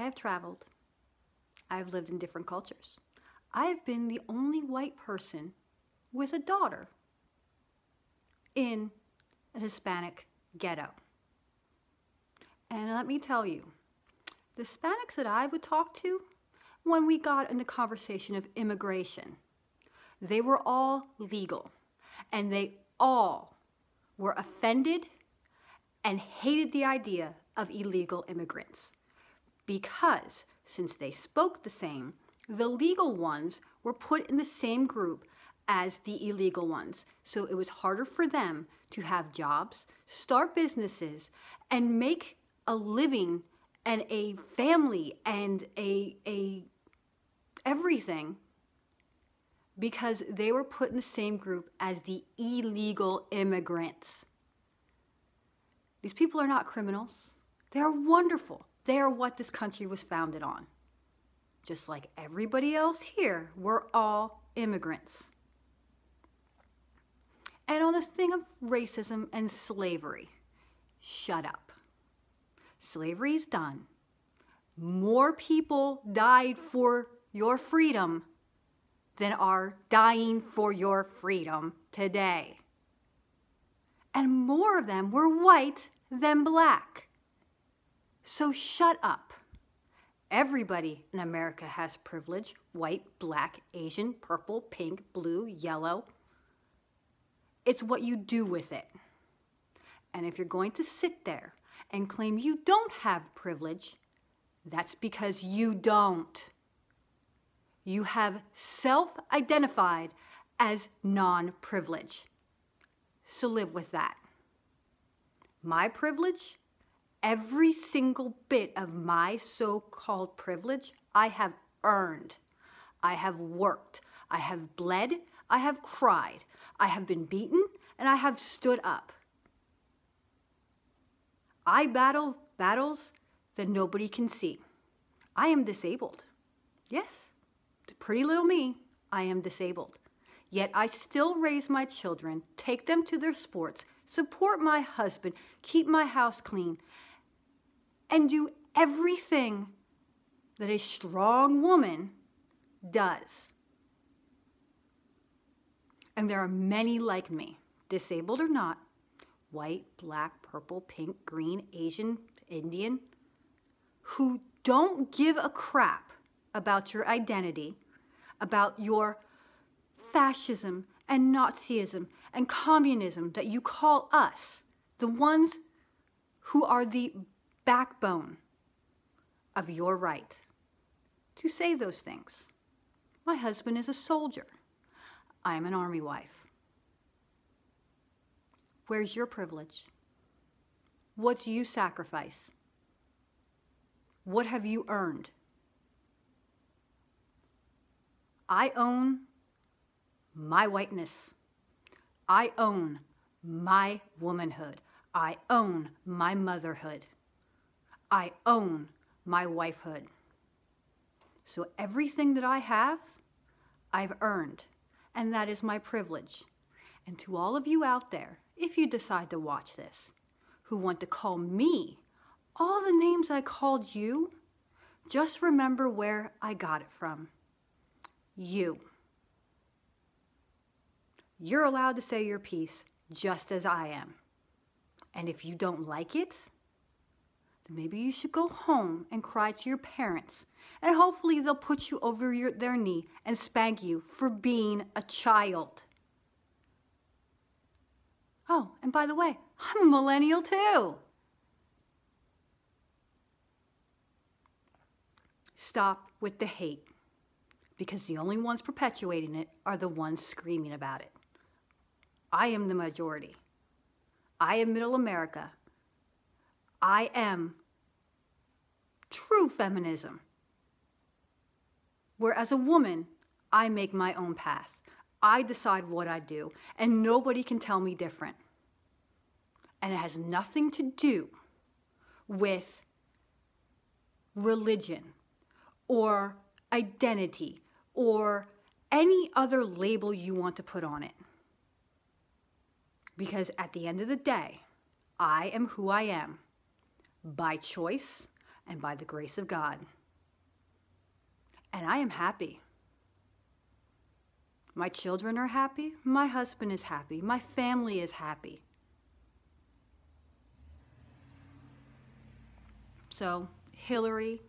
I have traveled. I've lived in different cultures. I've been the only white person with a daughter in a Hispanic ghetto. And let me tell you, the Hispanics that I would talk to when we got in the conversation of immigration, they were all legal and they all were offended and hated the idea of illegal immigrants because since they spoke the same, the legal ones were put in the same group as the illegal ones. So it was harder for them to have jobs, start businesses, and make a living and a family and a everything because they were put in the same group as the illegal immigrants. These people are not criminals. They are wonderful. They are what this country was founded on. Just like everybody else here, we're all immigrants. And on this thing of racism and slavery, shut up. Slavery's done. More people died for your freedom than are dying for your freedom today. And more of them were white than black. So shut up. Everybody in America has privilege: white, black, Asian, purple, pink, blue, yellow. It's what you do with it. And if you're going to sit there and claim you don't have privilege, that's because you don't. You have self-identified as non-privilege. So live with that. My privilege, every single bit of my so-called privilege, I have earned. I have worked. I have bled. I have cried. I have been beaten, and I have stood up. I battle battles that nobody can see. I am disabled. Yes, pretty little me, I am disabled. Yet I still raise my children, take them to their sports, support my husband, keep my house clean, and do everything that a strong woman does. And there are many like me, disabled or not, white, black, purple, pink, green, Asian, Indian, who don't give a crap about your identity, about your fascism and Nazism and communism that you call us, the ones who are the backbone of your right to say those things. My husband is a soldier. I am an army wife. Where's your privilege? What do you sacrifice? What have you earned? I own my whiteness. I own my womanhood. I own my motherhood. I own my wifehood. So everything that I have, I've earned, and that is my privilege. And to all of you out there, if you decide to watch this, who want to call me all the names I called you, just remember where I got it from. You. You're allowed to say your piece just as I am. And if you don't like it, then maybe you should go home and cry to your parents. And hopefully they'll put you over their knee and spank you for being a child. Oh, and by the way, I'm a millennial too. Stop with the hate, because the only ones perpetuating it are the ones screaming about it. I am the majority. I am Middle America. I am true feminism, where as a woman, I make my own path. I decide what I do, and nobody can tell me different. And it has nothing to do with religion or identity or any other label you want to put on it. Because at the end of the day, I am who I am by choice, and by the grace of God. And I am happy. My children are happy. My husband is happy. My family is happy. So, Hillary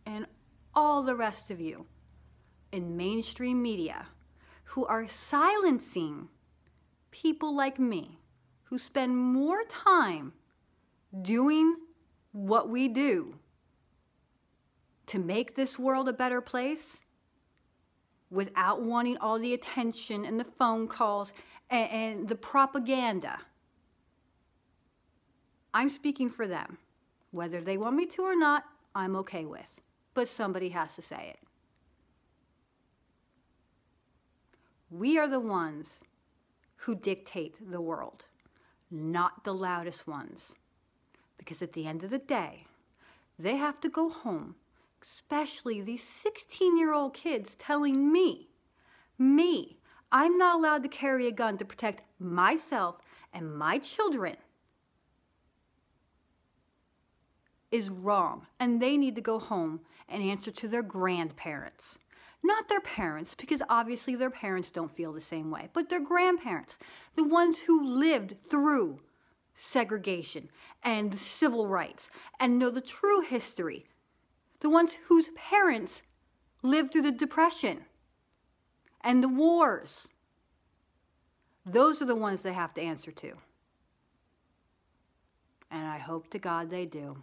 and all the rest of you in mainstream media who are silencing people like me, who spend more time doing what we do to make this world a better place without wanting all the attention and the phone calls and the propaganda. I'm speaking for them. Whether they want me to or not, I'm okay with. But somebody has to say it. We are the ones who dictate the world, not the loudest ones. Because at the end of the day, they have to go home, especially these 16-year-old kids telling me, I'm not allowed to carry a gun to protect myself and my children, is wrong. And they need to go home and answer to their grandparents. Not their parents, because obviously their parents don't feel the same way, but their grandparents, the ones who lived through segregation and civil rights and know the true history, the ones whose parents lived through the Depression and the wars. Those are the ones they have to answer to. And I hope to God they do.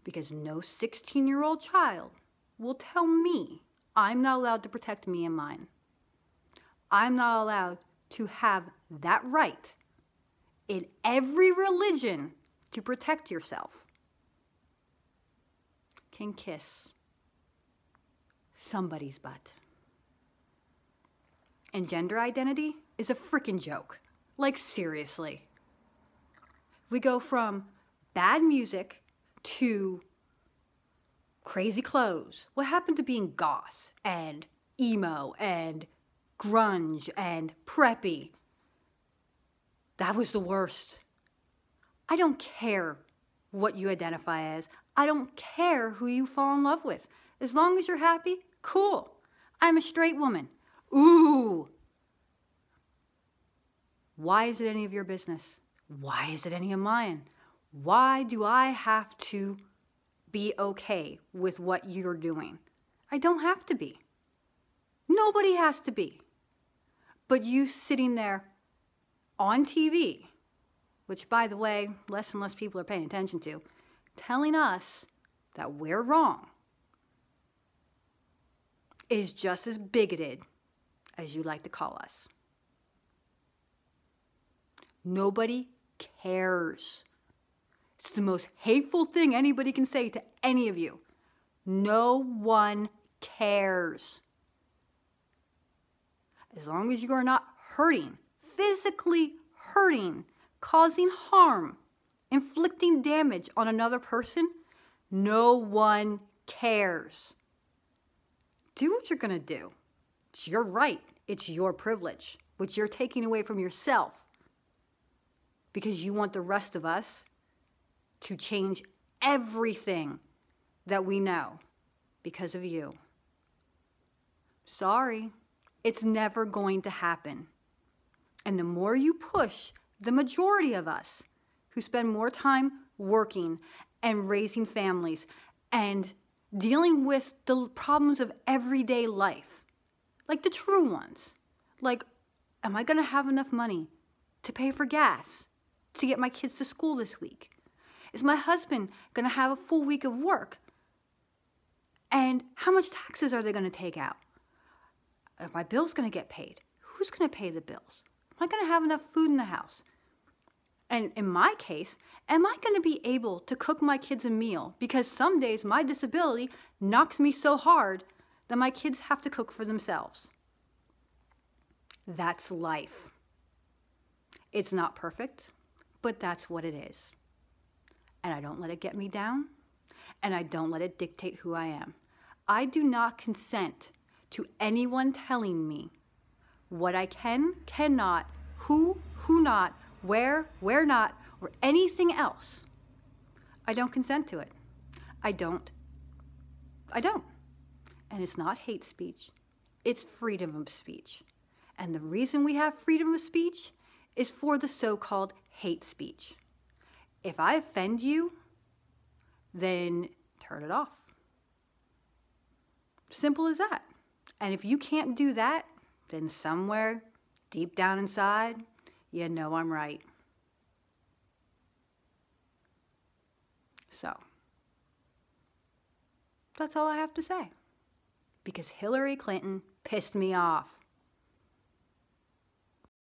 Because no 16-year-old child will tell me I'm not allowed to protect me and mine. I'm not allowed to have that right in every religion to protect yourself. Can kiss somebody's butt. And gender identity is a freaking joke. Like, seriously. We go from bad music to crazy clothes. What happened to being goth and emo and grunge and preppy? That was the worst. I don't care what you identify as. I don't care who you fall in love with. As long as you're happy, cool. I'm a straight woman. Ooh. Why is it any of your business? Why is it any of mine? Why do I have to be okay with what you're doing? I don't have to be. Nobody has to be. But you sitting there on TV, which, by the way, less and less people are paying attention to, telling us that we're wrong, is just as bigoted as you like to call us. Nobody cares. It's the most hateful thing anybody can say to any of you. No one cares. As long as you are not hurting, physically hurting, causing harm, inflicting damage on another person, no one cares. Do what you're going to do. It's your right. It's your privilege, which you're taking away from yourself because you want the rest of us to change everything that we know because of you. Sorry, it's never going to happen. And the more you push the majority of us who spend more time working and raising families and dealing with the problems of everyday life, like the true ones, like, am I going to have enough money to pay for gas to get my kids to school this week? Is my husband going to have a full week of work? And how much taxes are they going to take out? Are my bills going to get paid? Who's going to pay the bills? Am I going to have enough food in the house? And in my case, am I going to be able to cook my kids a meal? Because some days my disability knocks me so hard that my kids have to cook for themselves. That's life. It's not perfect, but that's what it is. And I don't let it get me down, and I don't let it dictate who I am. I do not consent to anyone telling me what I can, cannot, who not, where not, or anything else. I don't consent to it. I don't. I don't. And it's not hate speech. It's freedom of speech. And the reason we have freedom of speech is for the so-called hate speech. If I offend you, then turn it off. Simple as that. And if you can't do that, then somewhere deep down inside, you know I'm right. So, that's all I have to say. Because Hillary Clinton pissed me off.